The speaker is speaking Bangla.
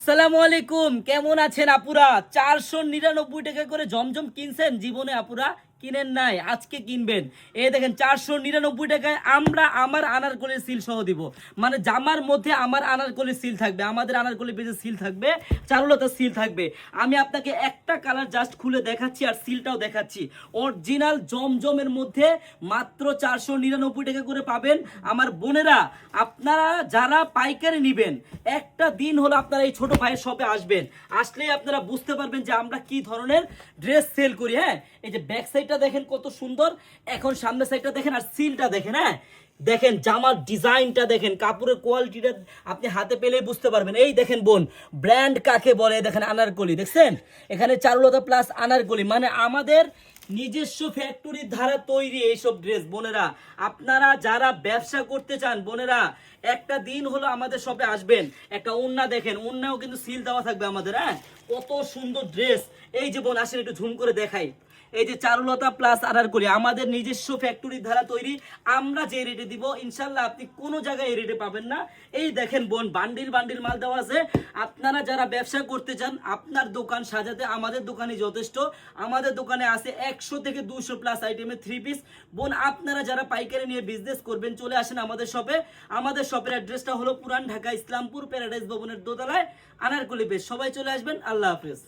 সালামু আলাইকুম, কেমন আছেন আপুরা? 499 টাকা করে জমজম কিনছেন জীবনে আপুরা? কিনেন নাই, আজকে কিনবেন। এই দেখেন 499 টাকায় আমরা আমার আনারকলির সিল সহ দিব। মানে জামার মধ্যে আমার আনারকলির সিল থাকবে, আমাদের আনারকলি পেজে সিল থাকবে, চারুলতা সিল থাকবে। আমি আপনাকে একটা কালার জাস্ট খুলে দেখাচ্ছি আর সিলটাও দেখাচ্ছি। অরিজিনাল জমজমের মধ্যে মাত্র 499 টাকা করে পাবেন আমার বোনেরা। আপনারা যারা পাইকারি নেবেন, একটা দিন হলো আপনারা এই ছোট ভাইয়ের শপে আসবেন, আসলেই আপনারা বুঝতে পারবেন যে আমরা কি ধরনের ড্রেস সেল করি। হ্যাঁ, এই যে ব্যাক সাইডটা দেখেন কত সুন্দর, এখন সামনের সাইডটা দেখেন আর সিলটা দেখেন। হ্যাঁ দেখেন, জামার ডিজাইনটা দেখেন, কাপড়ের কোয়ালিটিটা আপনি হাতে পেলেই বুঝতে পারবেন। এই দেখেন বোন, ব্র্যান্ড কাকে বলে দেখেন, আনারকলি দেখছেন, এখানে চারুলতা প্লাস আনারকলি, মানে আমাদের নিজস্ব ফ্যাক্টরির দ্বারা তৈরি এইসব ড্রেস। বোনেরা, আপনারা যারা ব্যবসা করতে চান বোনেরা, একটা দিন হলো আমাদের শপে আসবেন। একটা ওন্না দেখেন, ওন্নাও কিন্তু সিল দেওয়া থাকবে আমাদের। হ্যাঁ, কত সুন্দর ড্রেস। এই যে বোন আসেন একটু ঝুম করে দেখাই, এই যে চারুলতা প্লাস আনারকলি আমাদের নিজস্ব ফ্যাক্টরির দ্বারা তৈরি। আমরা যে রেটে দিব ইনশাল্লাহ আপনি কোনো জায়গায় এই রেটে পাবেন না। এই দেখেন বোন, বান্ডিল বান্ডিল মাল দেওয়া আছে। আপনারা যারা ব্যবসা করতে চান, আপনার দোকান সাজাতে আমাদের দোকানে যথেষ্ট। আমাদের দোকানে আছে 100 থেকে 200 প্লাস আইটেমের থ্রি পিস। বোন, আপনারা যারা পাইকারি নিয়ে বিজনেস করবেন চলে আসেন আমাদের শপে। আমাদের শপের অ্যাড্রেসটা হলো পুরান ঢাকা ইসলামপুর প্যারাডাইস ভবনের দোতলায়, আনারকলি পেজ। সবাই চলে আসবেন। আল্লাহ হাফেজ।